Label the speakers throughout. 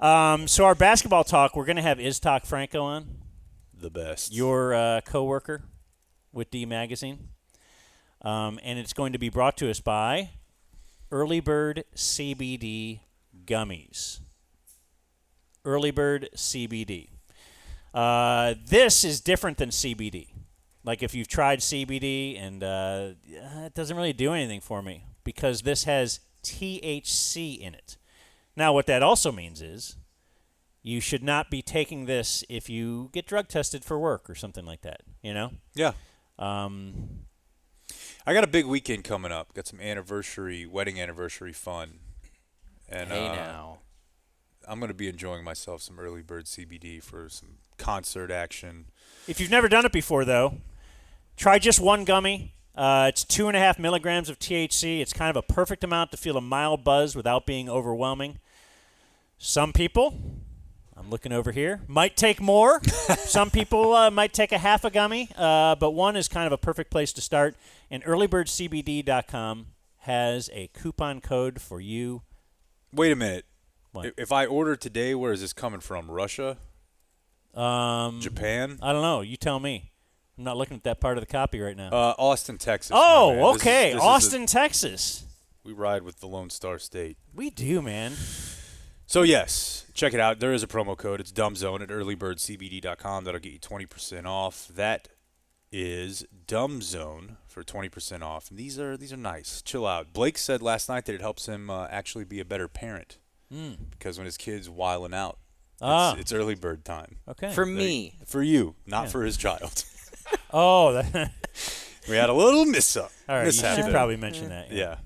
Speaker 1: So our basketball talk, we're going to have Iztok Franko on,
Speaker 2: The best.
Speaker 1: your coworker with D Magazine. And it's going to be brought to us by Early Bird CBD Gummies. Early Bird CBD. This is different than CBD. Like if you've tried CBD and it doesn't really do anything for me because this has THC in it. Now, what that also means is you should not be taking this if you get drug tested for work or something like that, you know?
Speaker 2: Yeah. I got a big weekend coming up. Got some wedding anniversary fun. And
Speaker 1: Hey, now.
Speaker 2: I'm going to be enjoying myself some early bird CBD for some concert action.
Speaker 1: If you've never done it before, though, try just one gummy. It's 2.5 milligrams of THC. It's kind of a perfect amount to feel a mild buzz without being overwhelming. Some people, I'm looking over here, might take more. Some people might take a half a gummy, but one is kind of a perfect place to start. And earlybirdcbd.com has a coupon code for you.
Speaker 2: Wait a minute.
Speaker 1: What?
Speaker 2: If I order today, where is this coming from? Russia? Japan?
Speaker 1: I don't know. You tell me. I'm not looking at that part of the copy right now.
Speaker 2: Austin, Texas.
Speaker 1: Oh,
Speaker 2: my man.
Speaker 1: okay.
Speaker 2: This
Speaker 1: Austin, Texas.
Speaker 2: We ride with the Lone Star State.
Speaker 1: We do, man.
Speaker 2: So, yes, check it out. There is a promo code. It's dumbzone at earlybirdcbd.com. That'll get you 20% off. That is dumbzone for 20% off. And these are nice. Chill out. Blake said last night that it helps him actually be a better parent because when his kid's wilding out, it's early bird time.
Speaker 1: Okay.
Speaker 3: For me.
Speaker 2: For you, not for his child.
Speaker 1: Oh,
Speaker 2: We had a little mishap.
Speaker 1: all right. You should probably mention that.
Speaker 2: Yeah.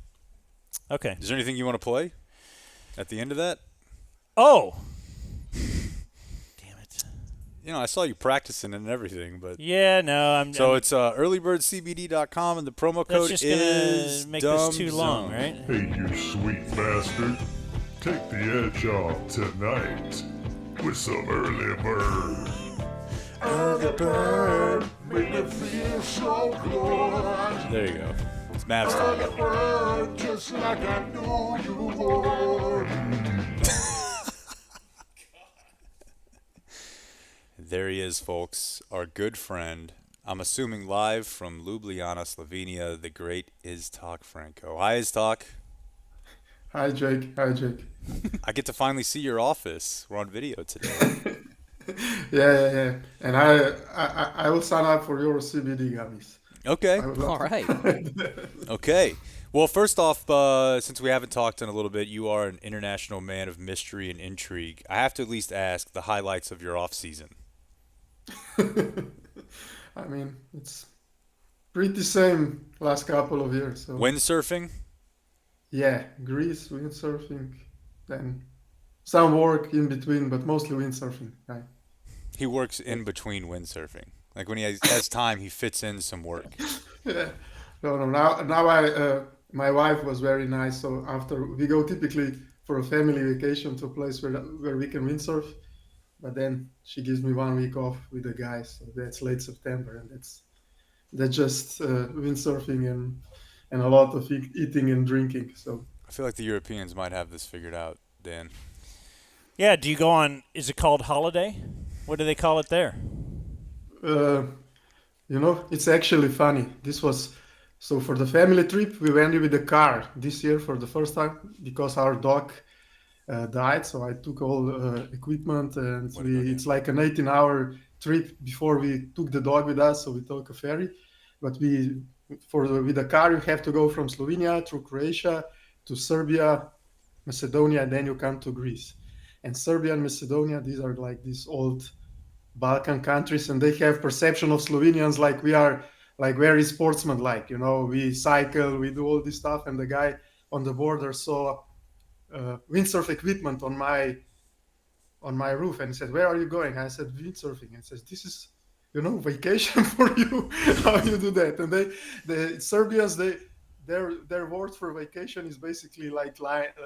Speaker 1: Okay.
Speaker 2: Is there anything you want to play at the end of that?
Speaker 1: Oh. Damn it.
Speaker 2: You know, I saw you practicing and everything, but
Speaker 1: Yeah, no.
Speaker 2: it's earlybirdcbd.com and the promo
Speaker 1: that's
Speaker 2: code
Speaker 1: just
Speaker 2: is
Speaker 1: gonna make this too long,
Speaker 2: dumbzone.
Speaker 1: right?
Speaker 4: Hey, you sweet bastard. Take the edge off tonight with some early bird. Early bird, make me feel so good.
Speaker 2: There you go. It's Mavs time.
Speaker 4: Early bird, just like I knew you would.
Speaker 2: There he is, folks. Our good friend. I'm assuming live from Ljubljana, Slovenia, the great Iztok Franko. Hi, Iztok.
Speaker 5: Hi, Jake. Hi, Jake.
Speaker 2: I get to finally see your office. We're on video today.
Speaker 5: Yeah. And I will sign up for your CBD gummies.
Speaker 2: Okay.
Speaker 5: I would love
Speaker 3: All right.
Speaker 2: Okay. Well, first off, since we haven't talked in a little bit, you are an international man of mystery and intrigue. I have to at least ask the highlights of your off-season.
Speaker 5: I mean, it's pretty same last couple of years. So
Speaker 2: Windsurfing?
Speaker 5: yeah, Greece, windsurfing, then some work in between, but mostly windsurfing. Right?
Speaker 2: He works in between windsurfing. Like when he has time, he fits in some work.
Speaker 5: Yeah. No. Now my wife was very nice. So after we go typically for a family vacation to a place where we can windsurf, but then she gives me 1 week off with the guys. So that's late September, and that's just windsurfing and a lot of eating and drinking. So
Speaker 2: I feel like the Europeans might have this figured out, Dan.
Speaker 1: Yeah. Do you go on? Is it called holiday? What do they call it there?
Speaker 5: it's actually funny. This was so for the family trip we went with the car this year for the first time because our dog died. So I took all equipment and it's like an 18-hour trip before we took the dog with us. So we took a ferry, but with the car you have to go from Slovenia through Croatia to Serbia, Macedonia, and then you come to Greece. And Serbia and Macedonia, these are like these old Balkan countries, and they have perception of Slovenians like we are like very sportsman-like. We cycle, we do all this stuff, and the guy on the border saw windsurf equipment on my roof, and he said, "Where are you going?" I said, "Windsurfing." And he says, "This is, vacation for you." How you do that? And the Serbians, their word for vacation is basically like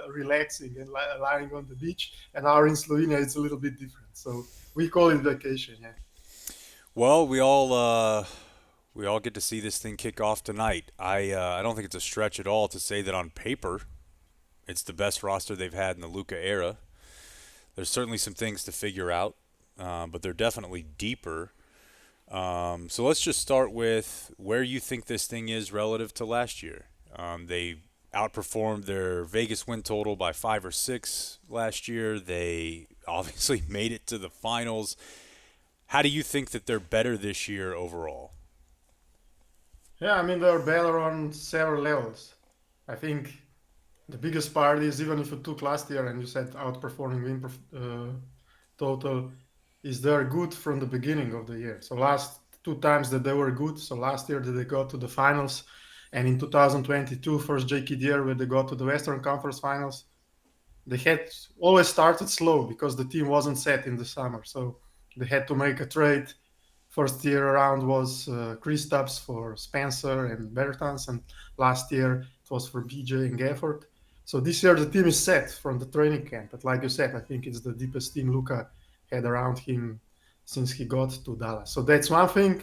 Speaker 5: relaxing and lying on the beach. And our in Slovenia, it's a little bit different. So we call it vacation. Yeah.
Speaker 2: Well, we all get to see this thing kick off tonight. I don't think it's a stretch at all to say that on paper, it's the best roster they've had in the Luka era. There's certainly some things to figure out, but they're definitely deeper. So let's just start with where you think this thing is relative to last year. They outperformed their Vegas win total by 5 or 6 last year. They obviously made it to the finals. How do you think that they're better this year overall?
Speaker 5: Yeah, I mean, they're better on several levels. I think the biggest part is, even if you took last year and you said outperforming total, is they're good from the beginning of the year. So last 2 times that they were good. So last year that they got to the finals, and in 2022, first JK year where they got to the Western Conference Finals, they had always started slow because the team wasn't set in the summer. So they had to make a trade. First year around was Kristaps for Spencer and Bertans, and last year it was for BJ and Gafford. So this year the team is set from the training camp. But like you said, I think it's the deepest team Luka had around him since he got to Dallas. So that's one thing.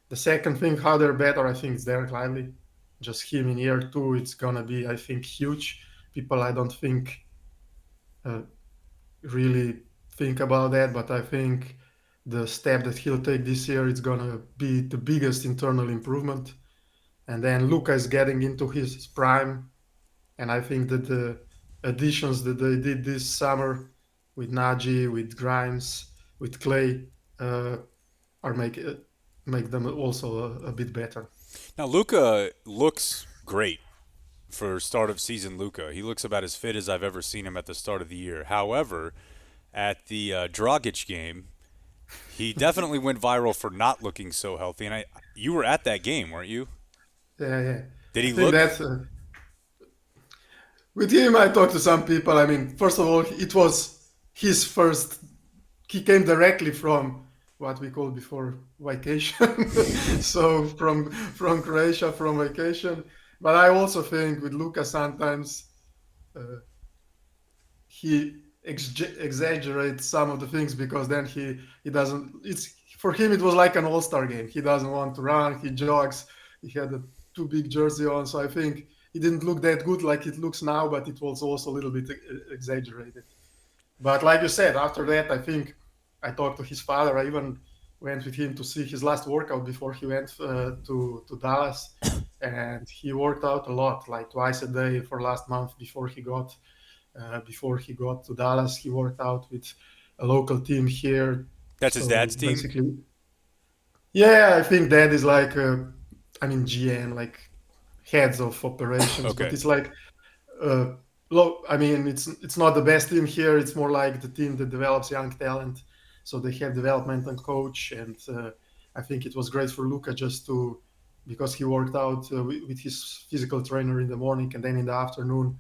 Speaker 5: The second thing, how they're better, I think it's Dereck Lively. Just him in year 2, it's gonna be, I think, huge. People, I don't think really think about that, but I think the step that he'll take this year is gonna be the biggest internal improvement. And then Luka is getting into his prime, and I think that the additions that they did this summer with Najee, with Grimes, with Klay, are make them also a bit better.
Speaker 2: Now, Luka looks great for start of season Luka. He looks about as fit as I've ever seen him at the start of the year. However, at the Dragic game, he definitely went viral for not looking so healthy. And you were at that game, weren't you?
Speaker 5: Yeah.
Speaker 2: Did he
Speaker 5: I think
Speaker 2: look?
Speaker 5: that's with him. I talked to some people. I mean, first of all, it was his first. He came directly from what we called before vacation, so from Croatia, from vacation. But I also think with Luka sometimes he exaggerates some of the things, because then he doesn't. It's for him it was like an all-star game. He doesn't want to run. He jogs. He had a too big jersey on, so I think he didn't look that good like it looks now. But it was also a little bit exaggerated. But like you said, after that, I think I talked to his father. I even went with him to see his last workout before he went to Dallas, and he worked out a lot, like twice a day for last month before he got to Dallas. He worked out with a local team here.
Speaker 2: That's his dad's team?
Speaker 5: Basically, yeah, I think that is like, GM, like heads of operations.
Speaker 2: Okay.
Speaker 5: But it's like, I mean, it's not the best team here. It's more like the team that develops young talent. So they have development and coach, and I think it was great for Luka because he worked out with his physical trainer in the morning, and then in the afternoon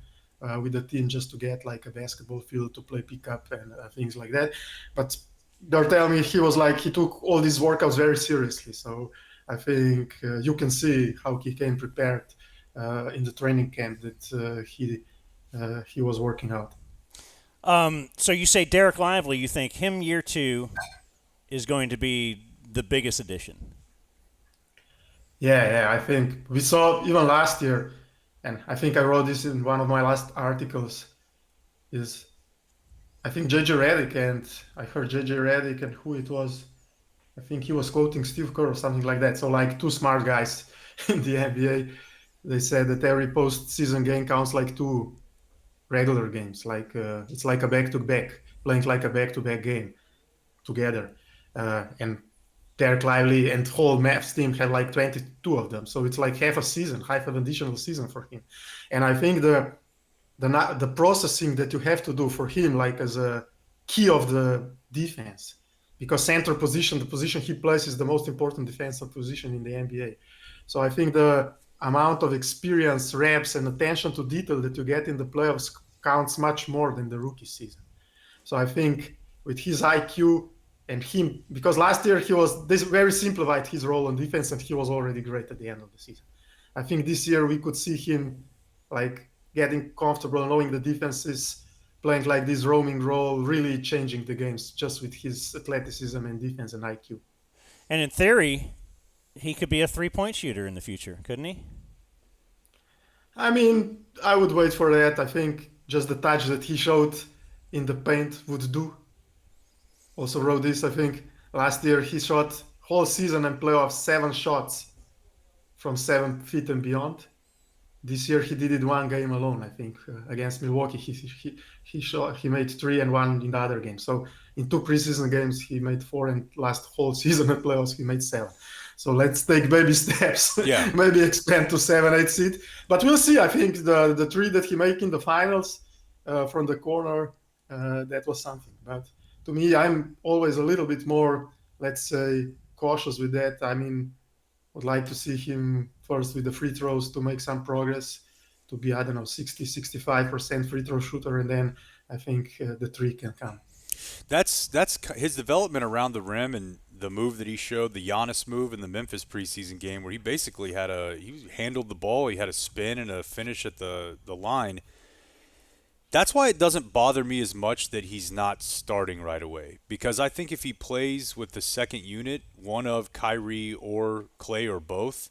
Speaker 5: with the team, just to get like a basketball field to play pickup and things like that. But they're telling me he took all these workouts very seriously. So I think you can see how he came prepared in the training camp that he was working out.
Speaker 1: So you say Dereck Lively, you think him year 2 is going to be the biggest addition?
Speaker 5: Yeah, I think we saw even last year, and I think I wrote this in one of my last articles, is I think JJ Redick, and I heard JJ Redick and who it was, I think he was quoting Steve Kerr or something like that. So like two smart guys in the NBA, they said that every postseason game counts like 2 regular games. Like it's like a back-to-back, playing like a back-to-back game together. And Dereck Lively and whole Mavs team had like 22 of them. So it's like half an additional season for him. And I think the processing that you have to do for him, like as a key of the defense, because center position, the position he plays, is the most important defensive position in the NBA. So I think the amount of experience, reps, and attention to detail that you get in the playoffs counts much more than the rookie season. So I think with his IQ and him, because last year this very simplified his role on defense, and he was already great at the end of the season. I think this year we could see him like getting comfortable, knowing the defense is playing like this roaming role, really changing the games just with his athleticism and defense and IQ.
Speaker 1: And in theory, he could be a 3-point shooter in the future, couldn't he?
Speaker 5: I mean, I would wait for that. I think just the touch that he showed in the paint would do. Also wrote this, I think, last year he shot whole season and playoffs 7 shots from 7 feet and beyond. This year he did it one game alone, I think, against Milwaukee. He made 3 and 1 in the other game. So in 2 preseason games he made 4, and last whole season at playoffs he made 7. So let's take baby steps.
Speaker 2: Yeah.
Speaker 5: Maybe expand to 7-8 seed. But we'll see. I think the 3 that he made in the finals from the corner, that was something. But to me, I'm always a little bit more, let's say, cautious with that. I mean, would like to see him first with the free throws to make some progress, to be, 60-65% free throw shooter, and then I think the 3 can come.
Speaker 2: That's his development around the rim and the move that he showed, the Giannis move in the Memphis preseason game, where he basically he handled the ball, he had a spin and a finish at the line. That's why it doesn't bother me as much that he's not starting right away. Because I think if he plays with the second unit, one of Kyrie or Klay or both,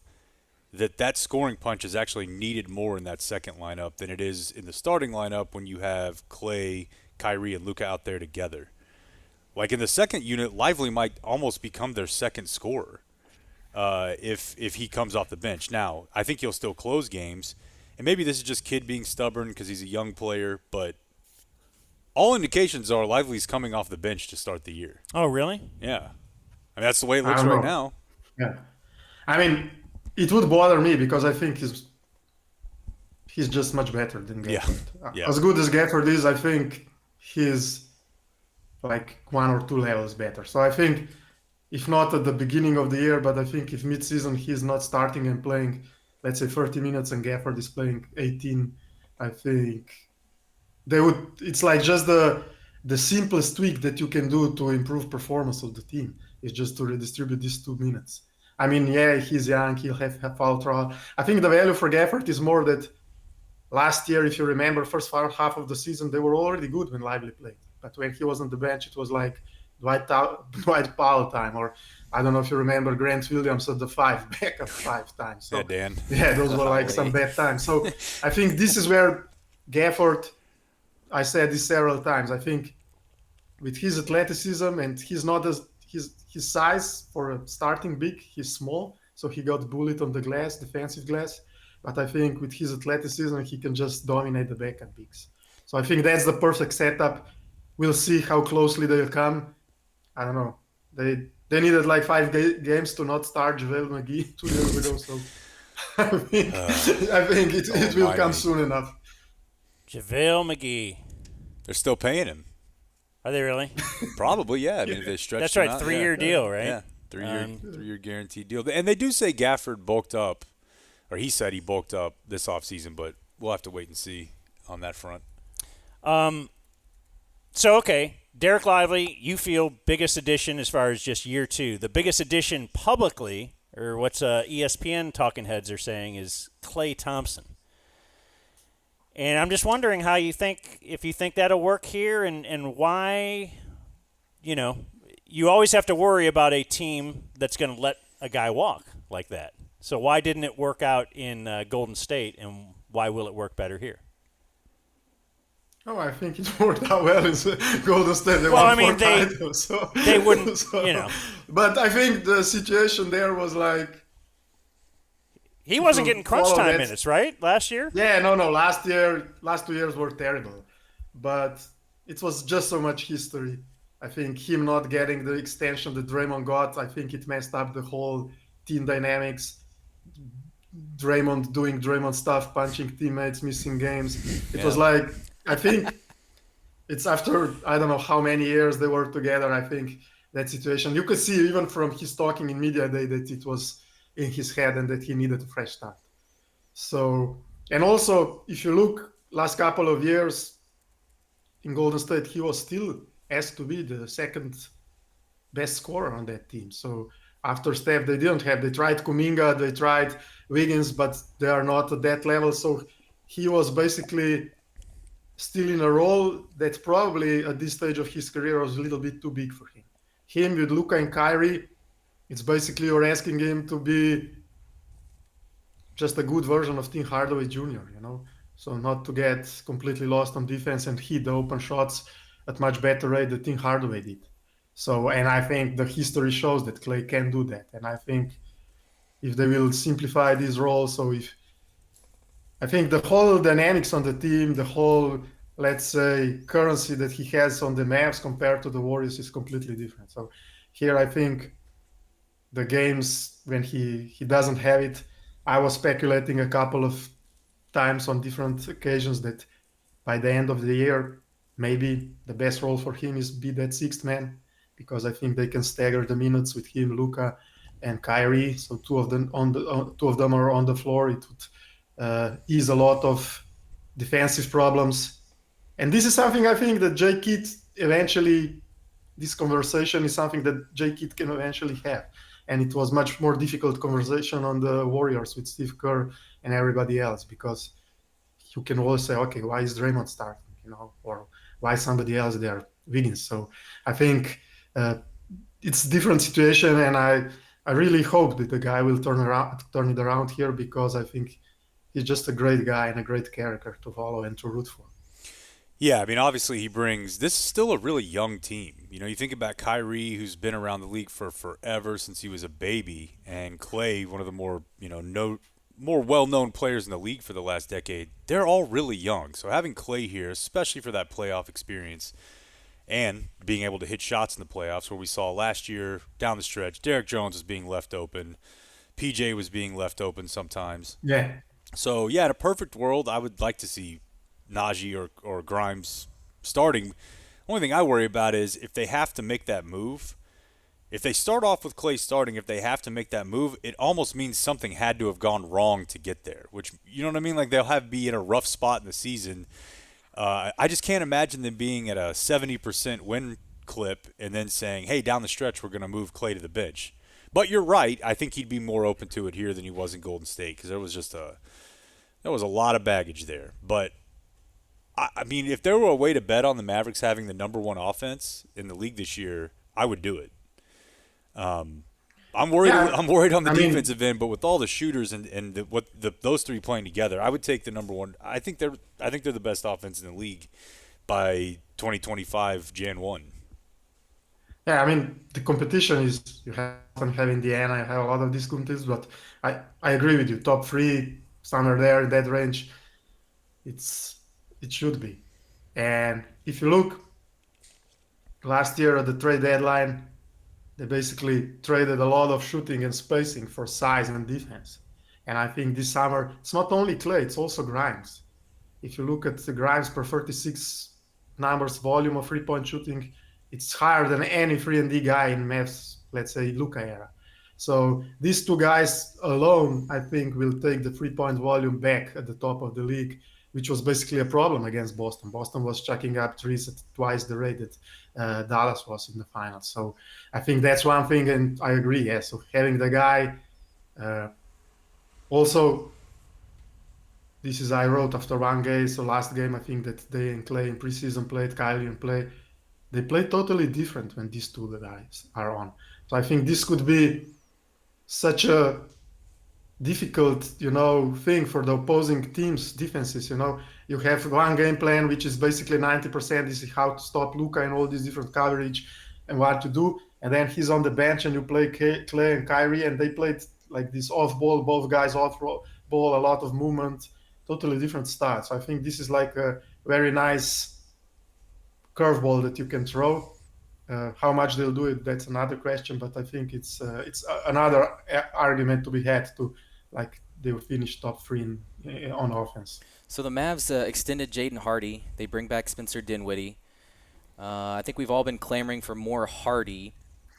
Speaker 2: that scoring punch is actually needed more in that second lineup than it is in the starting lineup when you have Klay, Kyrie, and Luka out there together. Like in the second unit, Lively might almost become their second scorer if he comes off the bench. Now, I think he'll still close games. And maybe this is just kid being stubborn because he's a young player, but all indications are Lively's coming off the bench to start the year.
Speaker 1: Oh, really?
Speaker 2: Yeah. I mean, that's the way it looks right now.
Speaker 5: Yeah. I mean, it would bother me because I think he's just much better than Gafford.
Speaker 2: Yeah.
Speaker 5: As good as Gafford is, I think he's like 1 or 2 levels better. So I think, if not at the beginning of the year, but I think if mid-season he's not starting and playing, let's say 30 minutes and Gafford is playing 18, I think it's like just the simplest tweak that you can do to improve performance of the team is just to redistribute these 2 minutes. I mean, yeah, he's young, he'll have foul trouble. I think the value for Gafford is more that last year, if you remember, first half of the season, they were already good when Lively played. But when he was on the bench, it was like Dwight Powell time, or I don't know if you remember Grant Williams at the 5, backup 5 times. So,
Speaker 2: yeah, Dan.
Speaker 5: Yeah, those were like some bad times. So I think this is where Gafford, I said this several times, I think with his athleticism and he's not as his size for a starting big, he's small. So he got bullied on the glass, defensive glass. But I think with his athleticism, he can just dominate the backup bigs. So I think that's the perfect setup. We'll see how closely they'll come. I don't know. They needed like 5 games to not start JaVale McGee 2 years ago. So I think it will come soon enough.
Speaker 1: JaVale McGee.
Speaker 2: They're still paying him.
Speaker 1: Are they really?
Speaker 2: Probably, yeah. I mean, they stretched
Speaker 1: That's right,
Speaker 2: him out.
Speaker 1: 3-year deal, right?
Speaker 2: Yeah, 3-year guaranteed deal. And they do say Gafford bulked up, or he said he bulked up this offseason, but we'll have to wait and see on that front.
Speaker 1: So, okay, Dereck Lively, you feel biggest addition as far as just year 2. The biggest addition publicly, or what's ESPN talking heads are saying, is Klay Thompson. And I'm just wondering if you think that'll work here and why, you always have to worry about a team that's going to let a guy walk like that. So why didn't it work out in Golden State, and why will it work better here?
Speaker 5: Oh, I think it worked out well in Golden State.
Speaker 1: They wouldn't,
Speaker 5: But I think the situation there was like...
Speaker 1: He wasn't getting crunch time minutes, right, last year?
Speaker 5: Yeah, no. Last 2 years were terrible. But it was just so much history. I think him not getting the extension that Draymond got, I think it messed up the whole team dynamics. Draymond doing Draymond stuff, punching teammates, missing games. It was like... I think it's after, I don't know how many years they were together, I think that situation, you could see even from his talking in media day that it was in his head and that he needed a fresh start. So, and also, if you look last couple of years in Golden State, he was still asked to be the second best scorer on that team. So after Steph, they tried Kuminga, they tried Wiggins, but they are not at that level. So he was basically still in a role that probably at this stage of his career was a little bit too big for him. Him with Luka and Kyrie, it's basically you're asking him to be just a good version of Tim Hardaway Jr., So not to get completely lost on defense and hit the open shots. at much better rate than Tim Hardaway did. So, and I think the history shows that Klay can do that. And I think if they will simplify this role, so if I think the whole dynamics on the team, the whole, let's say, currency that he has on the Mavs compared to the Warriors is completely different. So here I think the games when he doesn't have it, I was speculating a couple of times on different occasions that by the end of the year, maybe the best role for him is be that sixth man, because I think they can stagger the minutes with him, Luka, and Kyrie. So two of them are on the floor. It would ease a lot of defensive problems. And this is something I think that Jay Kidd eventually, this conversation is something that Jay Kidd can eventually have. And it was much more difficult conversation on the Warriors with Steve Kerr and everybody else, because you can always say, okay, why is Draymond starting, or why somebody else there winning? So I think it's a different situation, and I really hope that the guy will turn it around here, because I think he's just a great guy and a great character to follow and to root for.
Speaker 2: Yeah, I mean, obviously he brings – this is still a really young team. You think about Kyrie, who's been around the league for forever since he was a baby, and Klay, one of the more, more well-known players in the league for the last decade. They're all really young. So having Klay here, especially for that playoff experience and being able to hit shots in the playoffs, where we saw last year down the stretch, Derrick Jones was being left open. PJ was being left open sometimes.
Speaker 5: Yeah.
Speaker 2: So, yeah, in a perfect world, I would like to see Najee or Grimes starting. Only thing I worry about is if they have to make that move. If they start off with Klay starting, if they have to make that move, it almost means something had to have gone wrong to get there, which, you know what I mean? Like, they'll be in a rough spot in the season. I just can't imagine them being at a 70% win clip and then saying, hey, down the stretch, we're going to move Klay to the bench. But you're right. I think he'd be more open to it here than he was in Golden State, because there was a lot of baggage there. But I mean, if there were a way to bet on the Mavericks having the number one offense in the league this year, I would do it. I'm worried. Yeah, I'm worried on the defensive end, but with all the shooters and those three playing together, I would take the number one. I think they're the best offense in the league by 2025 Jan 1.
Speaker 5: Yeah, I mean, the competition is you have Indiana, I have a lot of these competitions, but I agree with you. Top three, somewhere there in that range, it should be. And if you look last year at the trade deadline, they basically traded a lot of shooting and spacing for size and defense. And I think this summer, it's not only Klay, it's also Grimes. If you look at the Grimes per 36 numbers, volume of three-point shooting, it's higher than any 3-and-D guy in Mavs, let's say, Luka era. So these two guys alone, I think, will take the three-point volume back at the top of the league, which was basically a problem against Boston. Boston was chucking up threes at twice the rate that Dallas was in the finals. So I think that's one thing, and I agree, yeah. So having the guy, also, this is I wrote after one game, so last game I think that they and Klay in preseason played, Kyrie and Klay, they play totally different when these two guys are on. So I think this could be such a difficult, thing for the opposing teams' defenses. You have one game plan, which is basically 90%. This is how to stop Luka and all these different coverage and what to do. And then he's on the bench and you play Klay and Kyrie, and they played like this off ball, both guys off ball, a lot of movement, totally different styles. So I think this is like a very nice curveball that you can throw. How much they'll do it, that's another question. But I think it's another argument to be had to, like, they will finish top three on offense.
Speaker 3: So the Mavs extended Jaden Hardy. They bring back Spencer Dinwiddie. I think we've all been clamoring for more Hardy.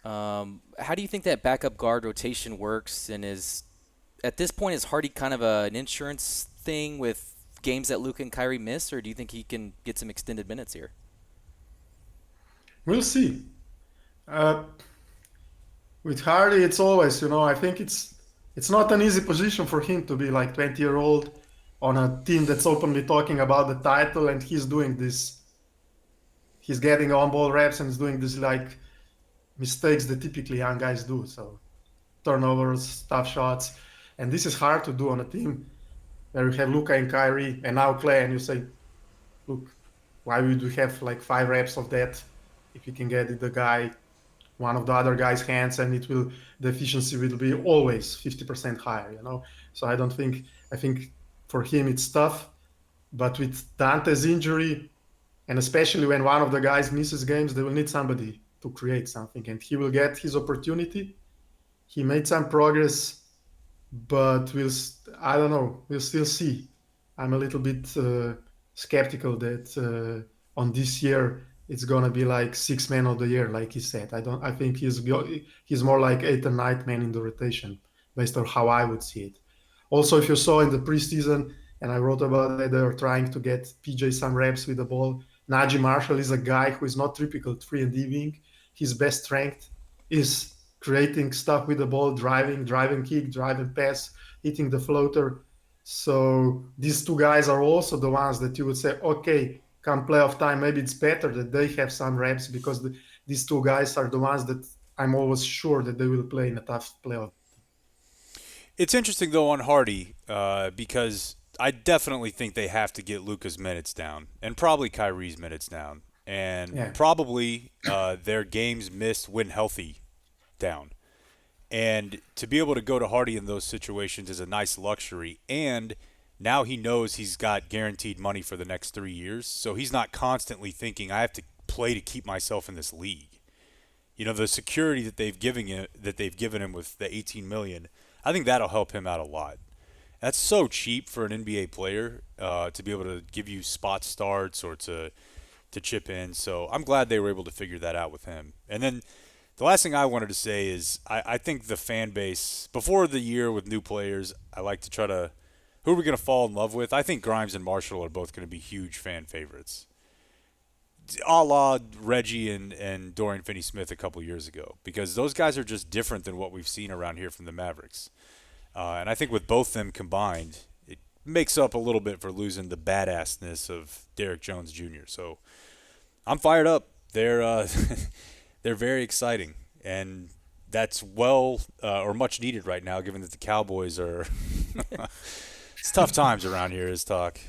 Speaker 3: How do you think that backup guard rotation works? And at this point, is Hardy kind of an insurance thing with games that Luka and Kyrie miss, or do you think he can get some extended minutes here?
Speaker 5: We'll see. With Hardy, it's always, I think it's not an easy position for him to be like 20-year-old on a team that's openly talking about the title, and he's doing this. He's getting on-ball reps and he's doing this like mistakes that typically young guys do. So turnovers, tough shots, and this is hard to do on a team where you have Luka and Kyrie and now Klay, and you say, look, Why would we have like 5 reps of that if we can get it the guy, one of the other guy's hands, and the efficiency will be always 50% higher, you know? So I think for him it's tough, but with Dante's injury, and especially when one of the guys misses games, they will need somebody to create something, and he will get his opportunity. He made some progress, but I don't know. We'll still see. I'm a little bit skeptical that on this year it's gonna be like 6 man of the year, like he said. I think he's more like 8 or 9 man in the rotation, based on how I would see it. Also, if you saw in the preseason, and I wrote about it, they were trying to get PJ some reps with the ball. Najee Marshall is a guy who is not typical 3-and-D wing. His best strength is creating stuff with the ball, driving kick, driving pass, hitting the floater. So these 2 guys are also the ones that you would say, okay, come playoff time, maybe it's better that they have some reps, because these 2 guys are the ones that I'm always sure that they will play in a tough playoff.
Speaker 2: It's interesting, though, on Hardy because I definitely think they have to get Luka's minutes down and probably Kyrie's minutes down and probably their games missed when healthy down. And to be able to go to Hardy in those situations is a nice luxury. And now he knows he's got guaranteed money for the next 3 years. So he's not constantly thinking, I have to play to keep myself in this league. You know, the security that they've given him with the $18 million, I think that'll help him out a lot. That's so cheap for an NBA player to be able to give you spot starts or to chip in. So I'm glad they were able to figure that out with him. And then the last thing I wanted to say is I think the fan base, before the year with new players, I like to try to – who are we going to fall in love with? I think Grimes and Marshall are both going to be huge fan favorites, a la Reggie and Dorian Finney-Smith a couple years ago, because those guys are just different than what we've seen around here from the Mavericks. And I think with both them combined, it makes up a little bit for losing the badassness of Derrick Jones Jr. So I'm fired up. They're they're very exciting, and that's or much needed right now, given that the Cowboys are it's tough times around here, is talk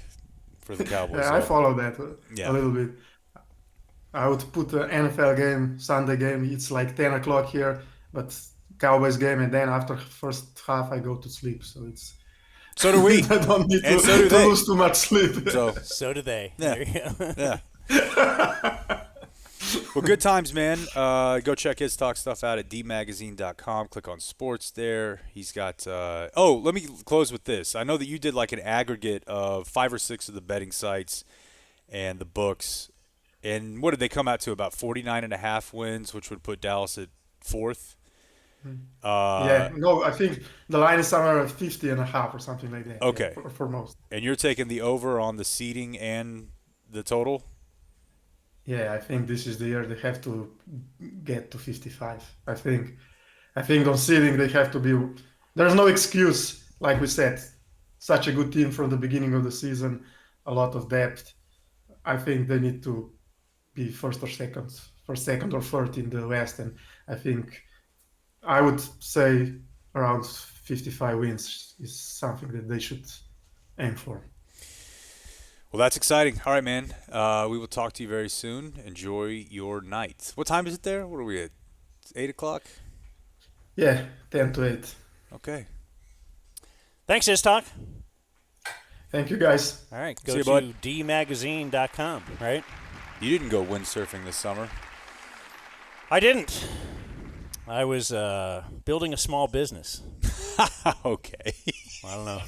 Speaker 2: for the Cowboys.
Speaker 5: Yeah, I follow that a little bit. I would put the NFL game, Sunday game, it's like 10 o'clock here, but Cowboys game, and then after first half I go to sleep. So it's
Speaker 2: so do we.
Speaker 5: I don't need
Speaker 2: and
Speaker 5: to,
Speaker 2: so do
Speaker 5: to
Speaker 2: they.
Speaker 5: lose too much sleep.
Speaker 1: So do they.
Speaker 2: Yeah.
Speaker 1: There you go.
Speaker 2: Yeah. Well, good times, man. Go check his talk stuff out at dmagazine.com. Click on sports there. He's got let me close with this. I know that you did like an aggregate of 5 or 6 of the betting sites and the books. And what did they come out to? About 49.5 wins, which would put Dallas at 4th.
Speaker 5: I think the line is somewhere at 50.5 or something like that.
Speaker 2: Okay.
Speaker 5: Yeah, for most.
Speaker 2: And you're taking the over on the seeding and the total?
Speaker 5: Yeah, I think this is the year they have to get to 55. I think on seeding they have to be. There's no excuse, like we said. Such a good team from the beginning of the season, a lot of depth. I think they need to be first or third in the West, and I think I would say around 55 wins is something that they should aim for.
Speaker 2: Well, that's exciting. All right, man. We will talk to you very soon. Enjoy your night. What time is it there? What are we at? It's 8 o'clock?
Speaker 5: Yeah, 10 to 8.
Speaker 2: Okay.
Speaker 1: Thanks, Iztok.
Speaker 5: Thank you, guys.
Speaker 1: All right,
Speaker 2: See
Speaker 1: go
Speaker 2: you,
Speaker 1: to
Speaker 2: bud.
Speaker 1: dmagazine.com, right?
Speaker 2: You didn't go windsurfing this summer.
Speaker 1: I didn't. I was building a small business.
Speaker 2: Okay.
Speaker 1: I don't know.